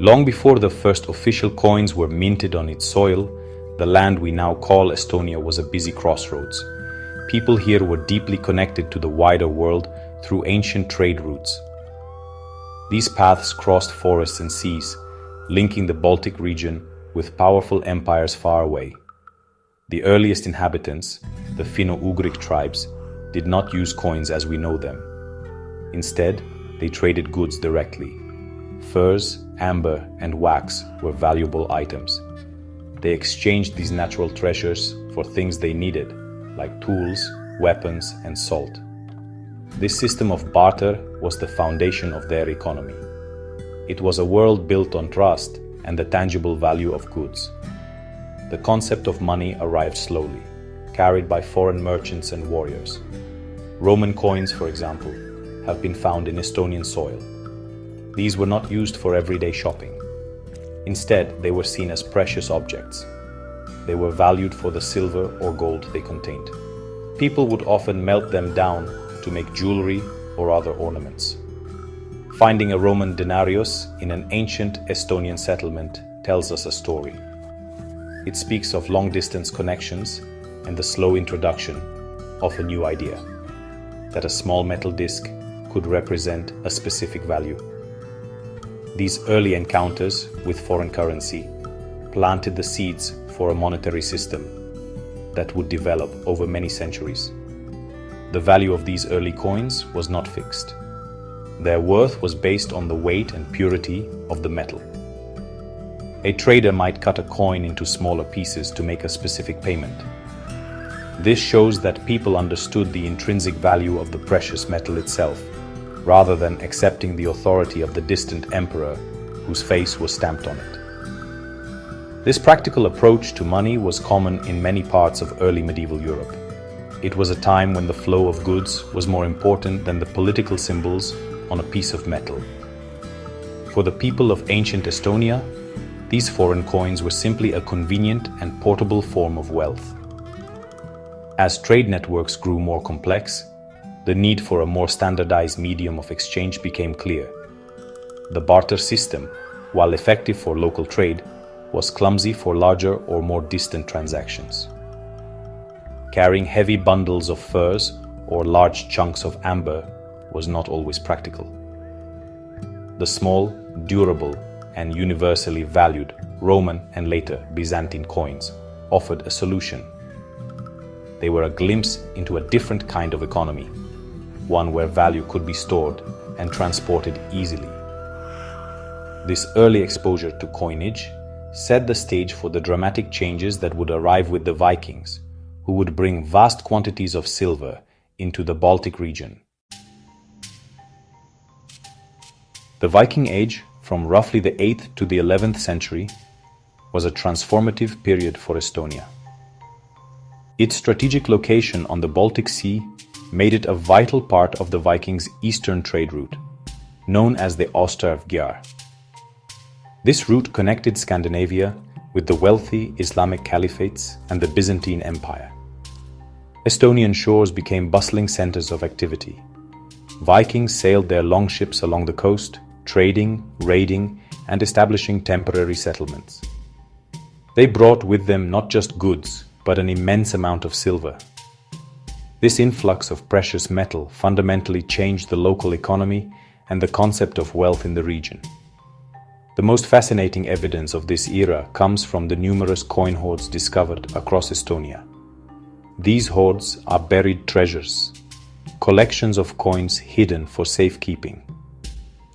Long before the first official coins were minted on its soil, the land we now call Estonia was a busy crossroads. People here were deeply connected to the wider world through ancient trade routes. These paths crossed forests and seas, linking the Baltic region with powerful empires far away. The earliest inhabitants, the Finno-Ugric tribes, did not use coins as we know them. Instead, they traded goods directly. Furs, amber, and wax were valuable items. They exchanged these natural treasures for things they needed, like tools, weapons, and salt. This system of barter was the foundation of their economy. It was a world built on trust and the tangible value of goods. The concept of money arrived slowly, carried by foreign merchants and warriors. Roman coins, for example, have been found in Estonian soil. These were not used for everyday shopping. Instead, they were seen as precious objects. They were valued for the silver or gold they contained. People would often melt them down to make jewelry or other ornaments. Finding a Roman denarius in an ancient Estonian settlement tells us a story. It speaks of long-distance connections and the slow introduction of a new idea, that a small metal disc could represent a specific value. These early encounters with foreign currency planted the seeds for a monetary system that would develop over many centuries. The value of these early coins was not fixed. Their worth was based on the weight and purity of the metal. A trader might cut a coin into smaller pieces to make a specific payment. This shows that people understood the intrinsic value of the precious metal itself, rather than accepting the authority of the distant emperor whose face was stamped on it. This practical approach to money was common in many parts of early medieval Europe. It was a time when the flow of goods was more important than the political symbols on a piece of metal. For the people of ancient Estonia, these foreign coins were simply a convenient and portable form of wealth. As trade networks grew more complex, the need for a more standardized medium of exchange became clear. The barter system, while effective for local trade, was clumsy for larger or more distant transactions. Carrying heavy bundles of furs or large chunks of amber was not always practical. The small, durable, and universally valued Roman and later Byzantine coins offered a solution. They were a glimpse into a different kind of economy, one where value could be stored and transported easily. This early exposure to coinage set the stage for the dramatic changes that would arrive with the Vikings, who would bring vast quantities of silver into the Baltic region. The Viking Age, from roughly the 8th to the 11th century, was a transformative period for Estonia. Its strategic location on the Baltic Sea made it a vital part of the Vikings' eastern trade route, known as the Osterfjord. This route connected Scandinavia with the wealthy Islamic caliphates and the Byzantine Empire. Estonian shores became bustling centers of activity. Vikings sailed their longships along the coast, trading, raiding, and establishing temporary settlements. They brought with them not just goods, but an immense amount of silver. This influx of precious metal fundamentally changed the local economy and the concept of wealth in the region. The most fascinating evidence of this era comes from the numerous coin hoards discovered across Estonia. These hoards are buried treasures, collections of coins hidden for safekeeping.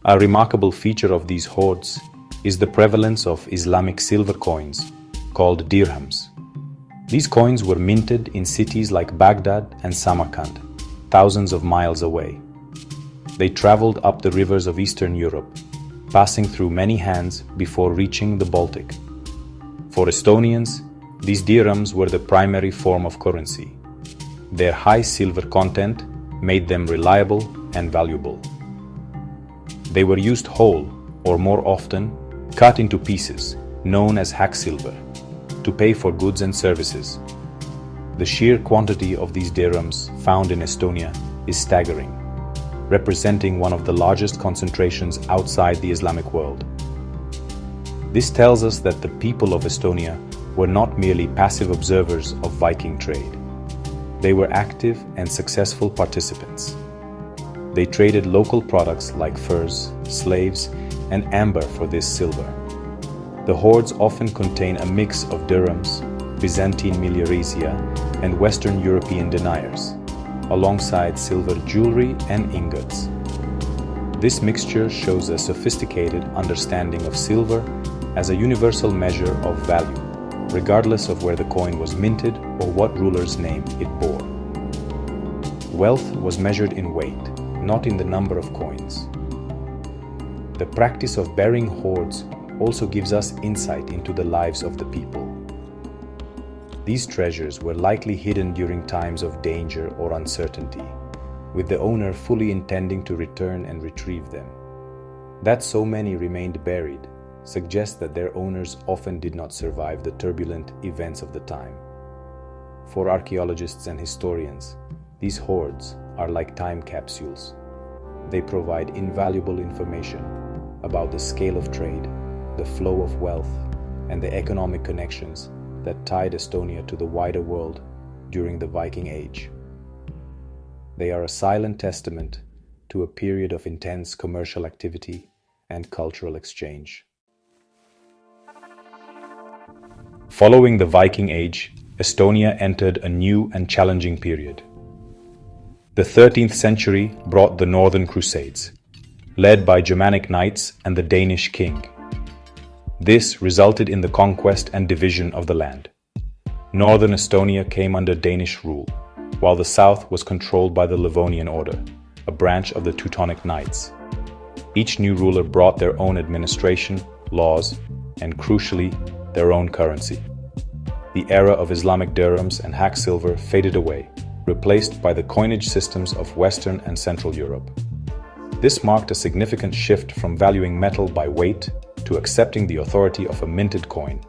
A remarkable feature of these hoards is the prevalence of Islamic silver coins, called dirhams. These coins were minted in cities like Baghdad and Samarkand, thousands of miles away. They traveled up the rivers of Eastern Europe, passing through many hands before reaching the Baltic. For Estonians, these dirhams were the primary form of currency. Their high silver content made them reliable and valuable. They were used whole, or more often, cut into pieces, known as hack silver, to pay for goods and services. The sheer quantity of these dirhams found in Estonia is staggering, representing one of the largest concentrations outside the Islamic world. This tells us that the people of Estonia were not merely passive observers of Viking trade. They were active and successful participants. They traded local products like furs, slaves, and amber for this silver. The hoards often contain a mix of dirhams, Byzantine millieresia, and Western European deniers, alongside silver jewelry and ingots. This mixture shows a sophisticated understanding of silver as a universal measure of value, regardless of where the coin was minted or what ruler's name it bore. Wealth was measured in weight, not in the number of coins. The practice of burying hoards also gives us insight into the lives of the people. These treasures were likely hidden during times of danger or uncertainty, with the owner fully intending to return and retrieve them. That so many remained buried suggests that their owners often did not survive the turbulent events of the time. For archaeologists and historians, these hoards are like time capsules. They provide invaluable information about the scale of trade, the flow of wealth, and the economic connections that tied Estonia to the wider world during the Viking Age. They are a silent testament to a period of intense commercial activity and cultural exchange. Following the Viking Age, Estonia entered a new and challenging period. The 13th century brought the Northern Crusades, led by Germanic knights and the Danish king. This resulted in the conquest and division of the land. Northern Estonia came under Danish rule, while the south was controlled by the Livonian Order, a branch of the Teutonic Knights. Each new ruler brought their own administration, laws, and crucially, their own currency. The era of Islamic dirhams and hack silver faded away, replaced by the coinage systems of Western and Central Europe. This marked a significant shift from valuing metal by weight to accepting the authority of a minted coin.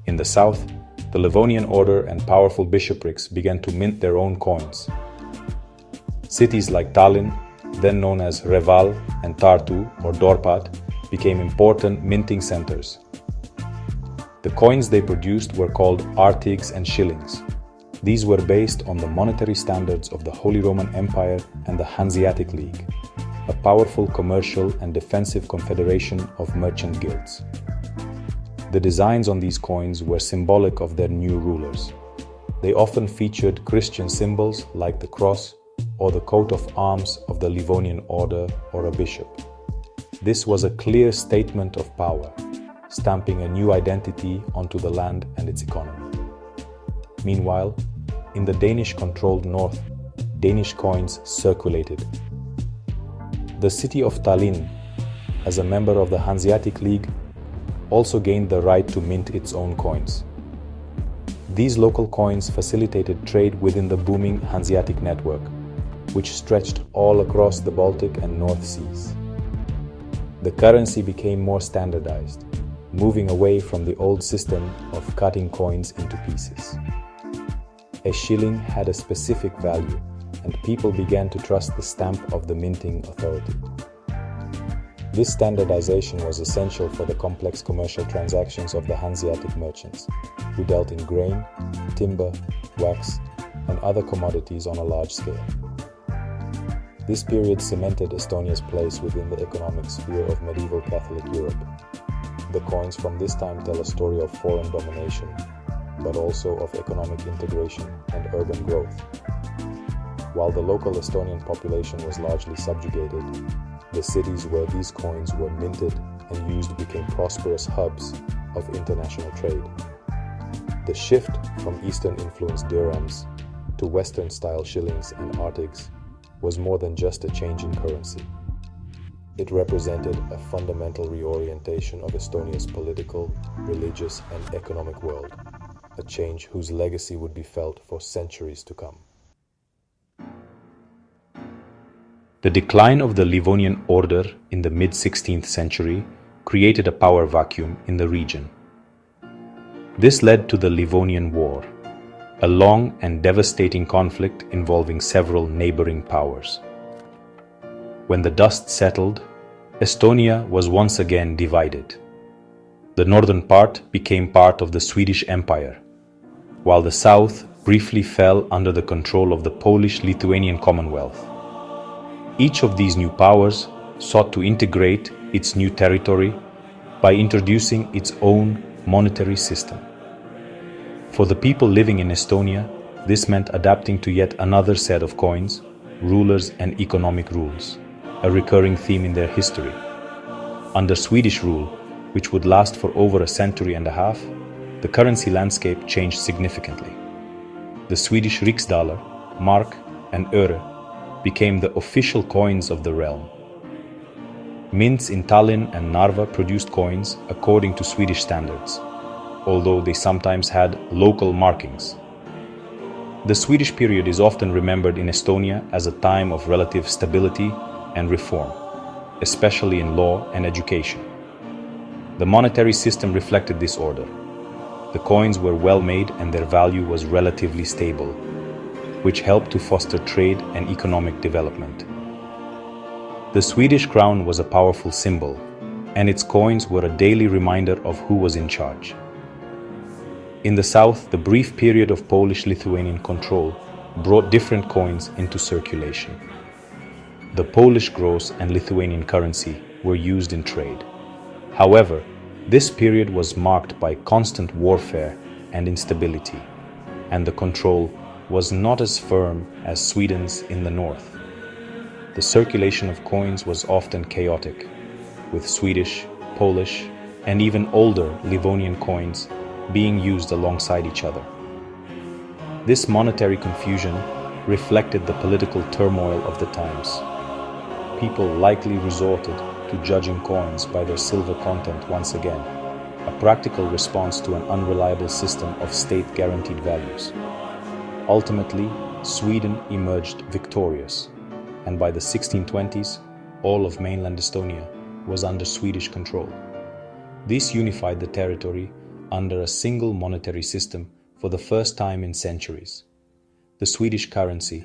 In the south, the Livonian Order and powerful bishoprics began to mint their own coins. Cities like Tallinn, then known as Reval, and Tartu or Dorpat, became important minting centers. The coins they produced were called artigs and shillings. These were based on the monetary standards of the Holy Roman Empire and the Hanseatic League, a powerful commercial and defensive confederation of merchant guilds. The designs on these coins were symbolic of their new rulers. They often featured Christian symbols like the cross or the coat of arms of the Livonian Order or a bishop. This was a clear statement of power, stamping a new identity onto the land and its economy. Meanwhile, in the Danish-controlled north, Danish coins circulated. The city of Tallinn, as a member of the Hanseatic League, also gained the right to mint its own coins. These local coins facilitated trade within the booming Hanseatic network, which stretched all across the Baltic and North Seas. The currency became more standardized, moving away from the old system of cutting coins into pieces. A shilling had a specific value, and people began to trust the stamp of the minting authority. This standardization was essential for the complex commercial transactions of the Hanseatic merchants, who dealt in grain, timber, wax, and other commodities on a large scale. This period cemented Estonia's place within the economic sphere of medieval Catholic Europe. The coins from this time tell a story of foreign domination, but also of economic integration and urban growth. While the local Estonian population was largely subjugated, the cities where these coins were minted and used became prosperous hubs of international trade. The shift from Eastern-influenced dirhams to Western-style shillings and artigs was more than just a change in currency. It represented a fundamental reorientation of Estonia's political, religious, and economic world, a change whose legacy would be felt for centuries to come. The decline of the Livonian Order in the mid-16th century created a power vacuum in the region. This led to the Livonian War, a long and devastating conflict involving several neighboring powers. When the dust settled, Estonia was once again divided. The northern part became part of the Swedish Empire, while the south briefly fell under the control of the Polish-Lithuanian Commonwealth. Each of these new powers sought to integrate its new territory by introducing its own monetary system. For the people living in Estonia, this meant adapting to yet another set of coins, rulers, and economic rules, a recurring theme in their history. Under Swedish rule, which would last for over a century and a half, the currency landscape changed significantly. The Swedish riksdaler, mark, and öre became the official coins of the realm. Mints in Tallinn and Narva produced coins according to Swedish standards, although they sometimes had local markings. The Swedish period is often remembered in Estonia as a time of relative stability and reform, especially in law and education. The monetary system reflected this order. The coins were well made and their value was relatively stable, which helped to foster trade and economic development. The Swedish crown was a powerful symbol, and its coins were a daily reminder of who was in charge. In the south, the brief period of Polish-Lithuanian control brought different coins into circulation. The Polish gross and Lithuanian currency were used in trade. However, this period was marked by constant warfare and instability, and the control was not as firm as Sweden's in the north. The circulation of coins was often chaotic, with Swedish, Polish, and even older Livonian coins being used alongside each other. This monetary confusion reflected the political turmoil of the times. People likely resorted to judging coins by their silver content once again, a practical response to an unreliable system of state-guaranteed values. Ultimately, Sweden emerged victorious, and by the 1620s, all of mainland Estonia was under Swedish control. This unified the territory under a single monetary system for the first time in centuries. The Swedish currency,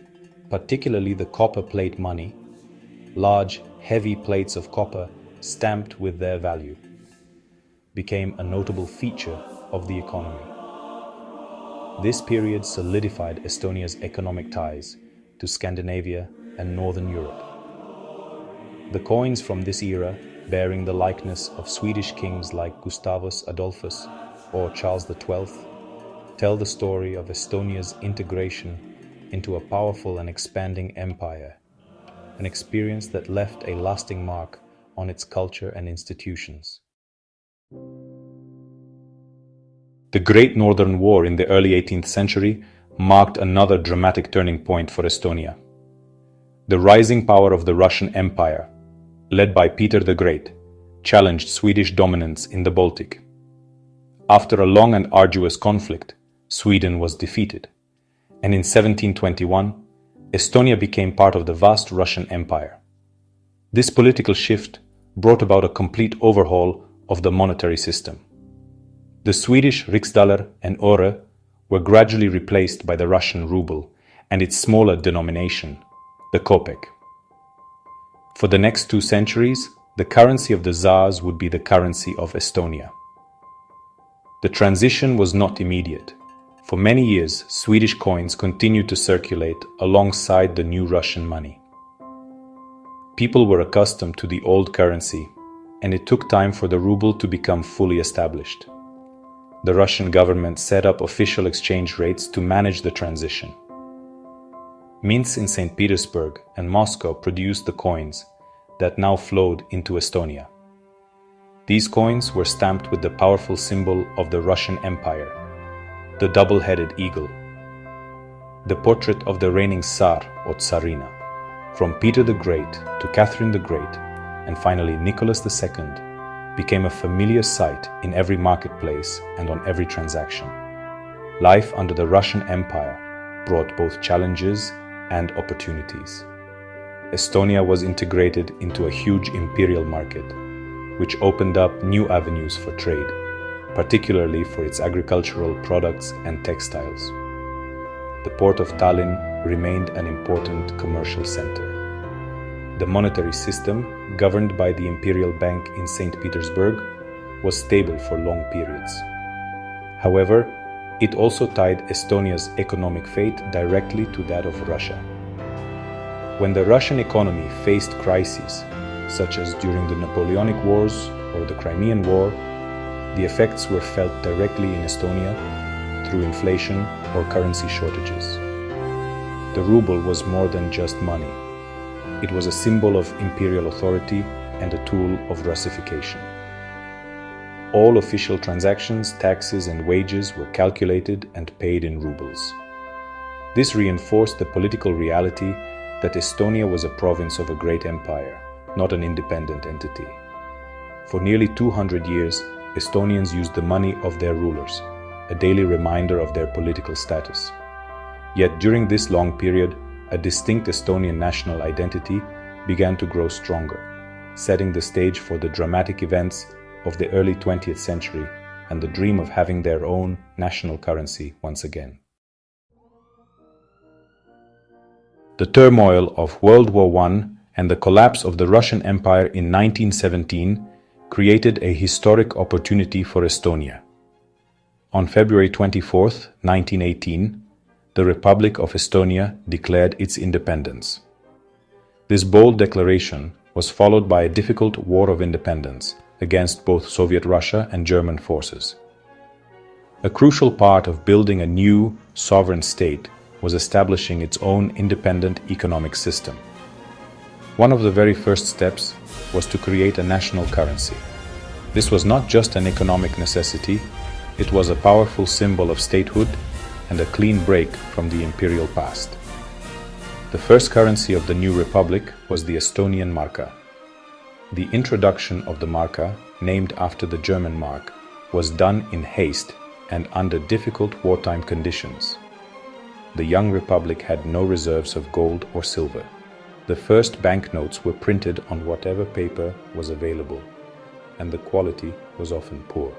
particularly the copper plate money, large, heavy plates of copper stamped with their value, became a notable feature of the economy. This period solidified Estonia's economic ties to Scandinavia and Northern Europe. The coins from this era, bearing the likeness of Swedish kings like Gustavus Adolphus or Charles XII, tell the story of Estonia's integration into a powerful and expanding empire, an experience that left a lasting mark on its culture and institutions. The Great Northern War in the early 18th century marked another dramatic turning point for Estonia. The rising power of the Russian Empire, led by Peter the Great, challenged Swedish dominance in the Baltic. After a long and arduous conflict, Sweden was defeated, and in 1721, Estonia became part of the vast Russian Empire. This political shift brought about a complete overhaul of the monetary system. The Swedish riksdaler and öre were gradually replaced by the Russian ruble and its smaller denomination, the kopeck. For the next 2 centuries, the currency of the Tsars would be the currency of Estonia. The transition was not immediate. For many years, Swedish coins continued to circulate alongside the new Russian money. People were accustomed to the old currency, and it took time for the ruble to become fully established. The Russian government set up official exchange rates to manage the transition. Mints in St. Petersburg and Moscow produced the coins that now flowed into Estonia. These coins were stamped with the powerful symbol of the Russian Empire, the double-headed eagle. The portrait of the reigning Tsar or Tsarina, from Peter the Great to Catherine the Great, and finally Nicholas II, became a familiar sight in every marketplace and on every transaction. Life under the Russian Empire brought both challenges and opportunities. Estonia was integrated into a huge imperial market, which opened up new avenues for trade, particularly for its agricultural products and textiles. The port of Tallinn remained an important commercial center. The monetary system, governed by the Imperial Bank in St. Petersburg, was stable for long periods. However, it also tied Estonia's economic fate directly to that of Russia. When the Russian economy faced crises, such as during the Napoleonic Wars or the Crimean War, the effects were felt directly in Estonia through inflation or currency shortages. The ruble was more than just money. It was a symbol of imperial authority and a tool of Russification. All official transactions, taxes, and wages were calculated and paid in rubles. This reinforced the political reality that Estonia was a province of a great empire, not an independent entity. For nearly 200 years, Estonians used the money of their rulers, a daily reminder of their political status. Yet during this long period, a distinct Estonian national identity began to grow stronger, setting the stage for the dramatic events of the early 20th century and the dream of having their own national currency once again. The turmoil of World War I and the collapse of the Russian Empire in 1917 created a historic opportunity for Estonia. On February 24, 1918, the Republic of Estonia declared its independence. This bold declaration was followed by a difficult war of independence against both Soviet Russia and German forces. A crucial part of building a new, sovereign state was establishing its own independent economic system. One of the very first steps was to create a national currency. This was not just an economic necessity, it was a powerful symbol of statehood and a clean break from the imperial past. The first currency of the new republic was the Estonian marka. The introduction of the marka, named after the German mark, was done in haste and under difficult wartime conditions. The young republic had no reserves of gold or silver. The first banknotes were printed on whatever paper was available, and the quality was often poor.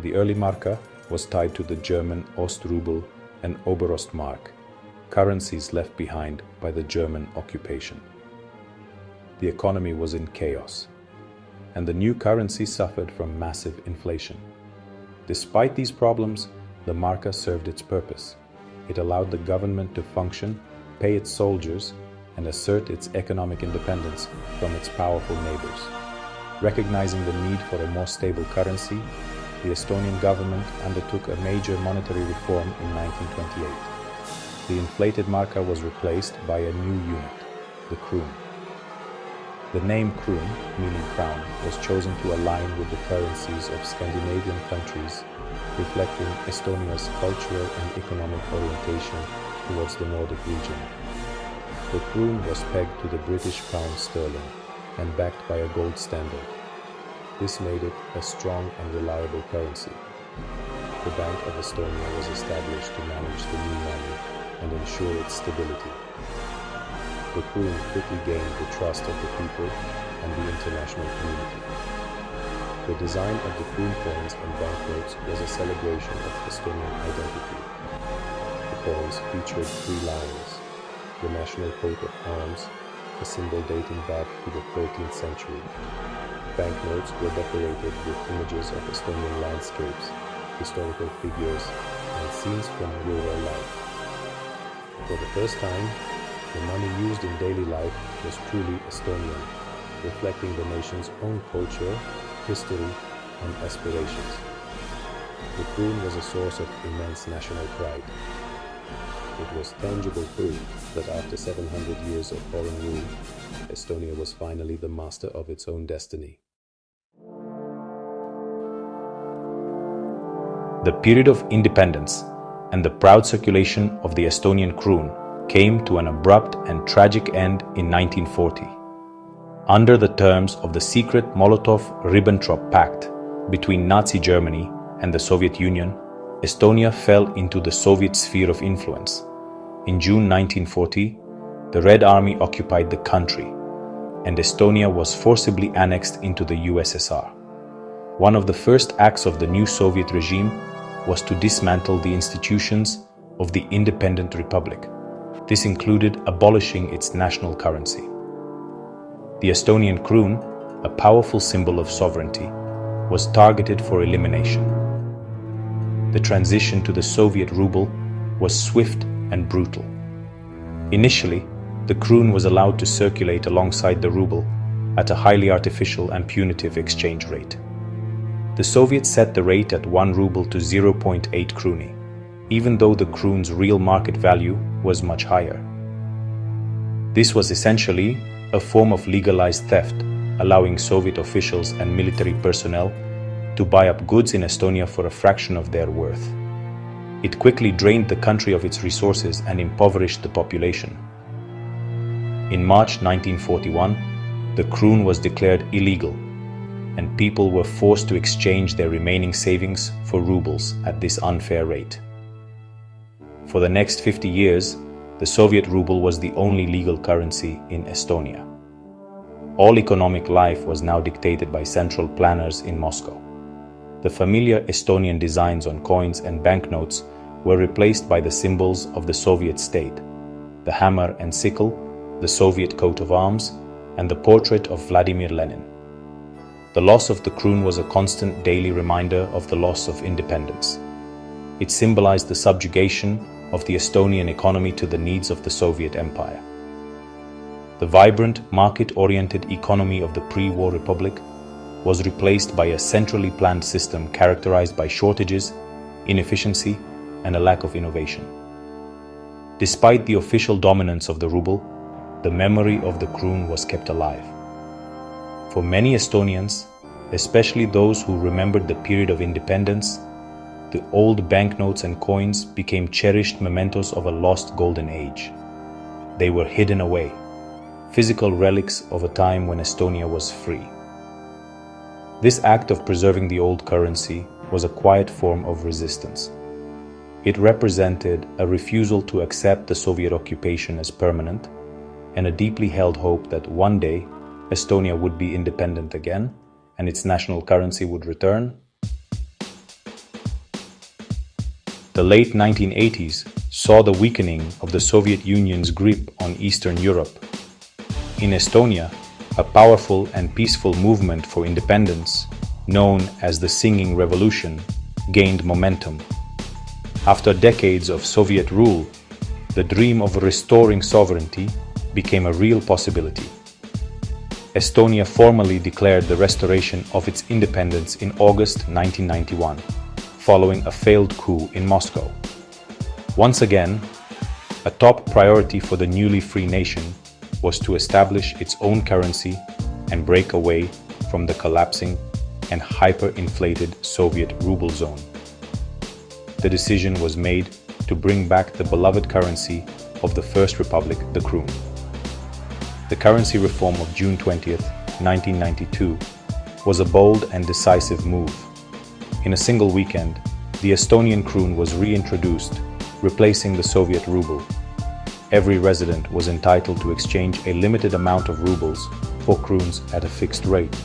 The early marka was tied to the German Ostrubel and Oberostmark, currencies left behind by the German occupation. The economy was in chaos, and the new currency suffered from massive inflation. Despite these problems, the marka served its purpose. It allowed the government to function, pay its soldiers, and assert its economic independence from its powerful neighbors. Recognizing the need for a more stable currency, the Estonian government undertook a major monetary reform in 1928. The inflated marka was replaced by a new unit, the kroon. The name kroon, meaning crown, was chosen to align with the currencies of Scandinavian countries, reflecting Estonia's cultural and economic orientation towards the Nordic region. The kroon was pegged to the British pound sterling and backed by a gold standard. This made it a strong and reliable currency. The Bank of Estonia was established to manage the new money and ensure its stability. The kroon quickly gained the trust of the people and the international community. The design of the kroon coins and banknotes was a celebration of Estonian identity. The coins featured 3 lions, the national coat of arms, a symbol dating back to the 13th century. Banknotes were decorated with images of Estonian landscapes, historical figures, and scenes from rural life. For the first time, the money used in daily life was truly Estonian, reflecting the nation's own culture, history, and aspirations. The kroon was a source of immense national pride. It was tangible proof that after 700 years of foreign rule, Estonia was finally the master of its own destiny. The period of independence and the proud circulation of the Estonian kroon came to an abrupt and tragic end in 1940. Under the terms of the secret Molotov-Ribbentrop Pact between Nazi Germany and the Soviet Union, Estonia fell into the Soviet sphere of influence. In June 1940, the Red Army occupied the country, and Estonia was forcibly annexed into the USSR. One of the first acts of the new Soviet regime was to dismantle the institutions of the independent republic. This included abolishing its national currency. The Estonian kroon, a powerful symbol of sovereignty, was targeted for elimination. The transition to the Soviet ruble was swift and brutal. Initially, the kroon was allowed to circulate alongside the ruble at a highly artificial and punitive exchange rate. The Soviets set the rate at 1 ruble to 0.8 kroony, even though the kroon's real market value was much higher. This was essentially a form of legalized theft, allowing Soviet officials and military personnel to buy up goods in Estonia for a fraction of their worth. It quickly drained the country of its resources and impoverished the population. In March 1941, the kroon was declared illegal, and people were forced to exchange their remaining savings for rubles at this unfair rate. For the next 50 years, the Soviet ruble was the only legal currency in Estonia. All economic life was now dictated by central planners in Moscow. The familiar Estonian designs on coins and banknotes were replaced by the symbols of the Soviet state: the hammer and sickle, the Soviet coat of arms, and the portrait of Vladimir Lenin. The loss of the kroon was a constant daily reminder of the loss of independence. It symbolized the subjugation of the Estonian economy to the needs of the Soviet Empire. The vibrant, market-oriented economy of the pre-war republic was replaced by a centrally planned system characterized by shortages, inefficiency, and a lack of innovation. Despite the official dominance of the ruble, the memory of the kroon was kept alive. For many Estonians, especially those who remembered the period of independence, the old banknotes and coins became cherished mementos of a lost golden age. They were hidden away, physical relics of a time when Estonia was free. This act of preserving the old currency was a quiet form of resistance. It represented a refusal to accept the Soviet occupation as permanent, and a deeply held hope that one day Estonia would be independent again and its national currency would return. The late 1980s saw the weakening of the Soviet Union's grip on Eastern Europe. In Estonia, a powerful and peaceful movement for independence, known as the Singing Revolution, gained momentum. After decades of Soviet rule, the dream of restoring sovereignty became a real possibility. Estonia formally declared the restoration of its independence in August 1991, following a failed coup in Moscow. Once again, a top priority for the newly free nation was to establish its own currency and break away from the collapsing and hyperinflated Soviet ruble zone. The decision was made to bring back the beloved currency of the First Republic, the kroon. The currency reform of June 20, 1992, was a bold and decisive move. In a single weekend, the Estonian kroon was reintroduced, replacing the Soviet ruble. Every resident was entitled to exchange a limited amount of rubles for kroons at a fixed rate.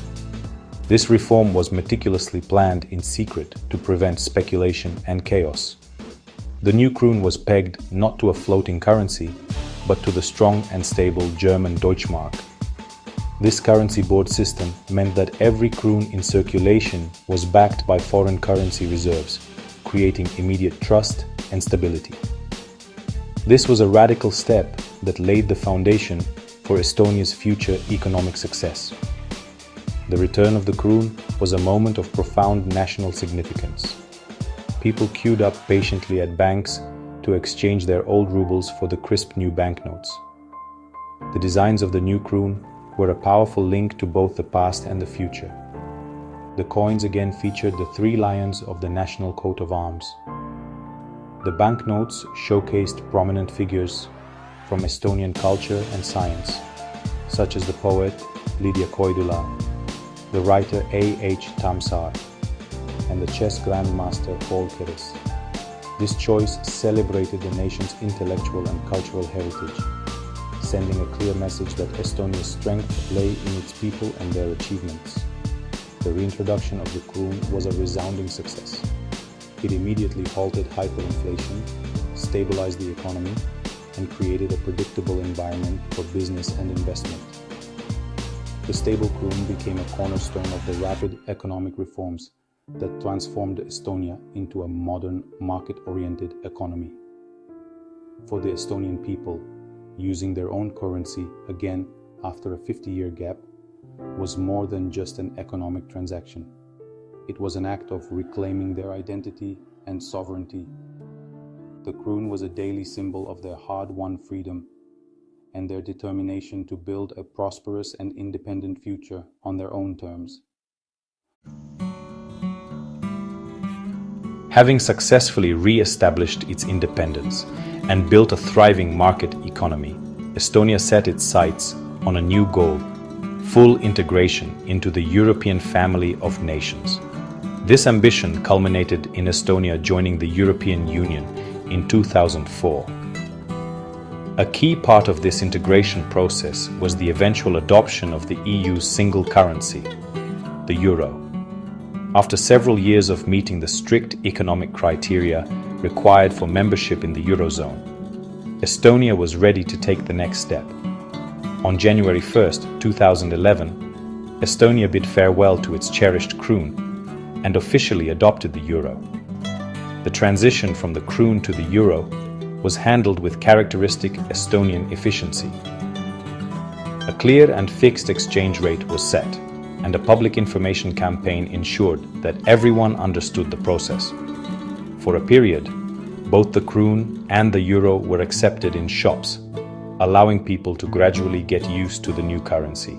This reform was meticulously planned in secret to prevent speculation and chaos. The new kroon was pegged not to a floating currency, but to the strong and stable German Deutschmark. This currency board system meant that every kroon in circulation was backed by foreign currency reserves, creating immediate trust and stability. This was a radical step that laid the foundation for Estonia's future economic success. The return of the kroon was a moment of profound national significance. People queued up patiently at banks to exchange their old rubles for the crisp new banknotes. The designs of the new kroon were a powerful link to both the past and the future. The coins again featured the three lions of the national coat of arms. The banknotes showcased prominent figures from Estonian culture and science, such as the poet Lydia Koidula, the writer A.H. Tammsaar, and the chess grandmaster Paul Keres. This choice celebrated the nation's intellectual and cultural heritage, sending a clear message that Estonia's strength lay in its people and their achievements. The reintroduction of the kroon was a resounding success. It immediately halted hyperinflation, stabilized the economy, and created a predictable environment for business and investment. The stable kroon became a cornerstone of the rapid economic reforms that transformed Estonia into a modern, market-oriented economy. For the Estonian people, using their own currency again after a 50-year gap was more than just an economic transaction. It was an act of reclaiming their identity and sovereignty. The kroon was a daily symbol of their hard-won freedom and their determination to build a prosperous and independent future on their own terms. Having successfully re-established its independence and built a thriving market economy, Estonia set its sights on a new goal: full integration into the European family of nations. This ambition culminated in Estonia joining the European Union in 2004. A key part of this integration process was the eventual adoption of the EU's single currency, the euro. After several years of meeting the strict economic criteria required for membership in the Eurozone, Estonia was ready to take the next step. On January 1, 2011, Estonia bid farewell to its cherished kroon and officially adopted the euro. The transition from the kroon to the euro was handled with characteristic Estonian efficiency. A clear and fixed exchange rate was set, and a public information campaign ensured that everyone understood the process. For a period, both the kroon and the euro were accepted in shops, allowing people to gradually get used to the new currency.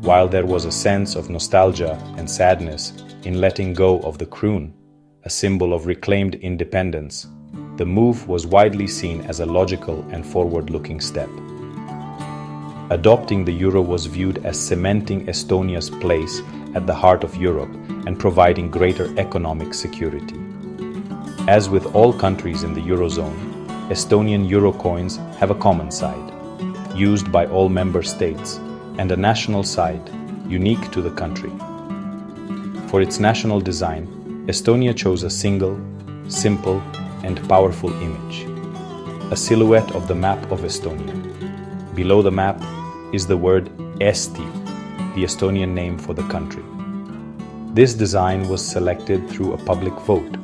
While there was a sense of nostalgia and sadness in letting go of the kroon, a symbol of reclaimed independence, the move was widely seen as a logical and forward-looking step. Adopting the euro was viewed as cementing Estonia's place at the heart of Europe and providing greater economic security. As with all countries in the Eurozone, Estonian euro coins have a common side, used by all member states, and a national side, unique to the country. For its national design, Estonia chose a single, simple, and powerful image, a silhouette of the map of Estonia. Below the map is the word Eesti, the Estonian name for the country. This design was selected through a public vote,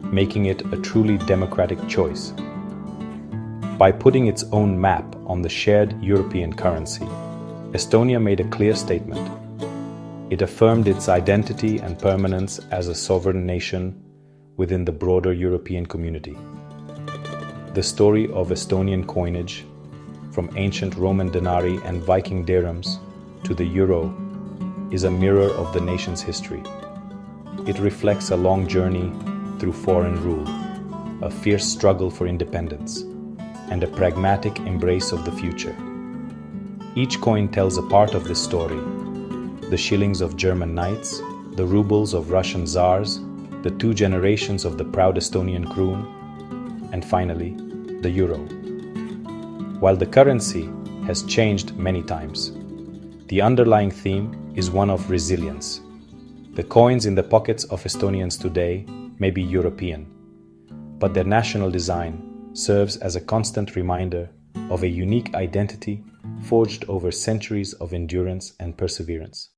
making it a truly democratic choice. By putting its own map on the shared European currency, Estonia made a clear statement. It affirmed its identity and permanence as a sovereign nation within the broader European community. The story of Estonian coinage, from ancient Roman denarii and Viking dirhams to the euro, is a mirror of the nation's history. It reflects a long journey through foreign rule, a fierce struggle for independence, and a pragmatic embrace of the future. Each coin tells a part of this story: the shillings of German knights, the rubles of Russian tsars, the two generations of the proud Estonian kroon, and finally, the euro. While the currency has changed many times, the underlying theme is one of resilience. The coins in the pockets of Estonians today may be European, but their national design serves as a constant reminder of a unique identity forged over centuries of endurance and perseverance.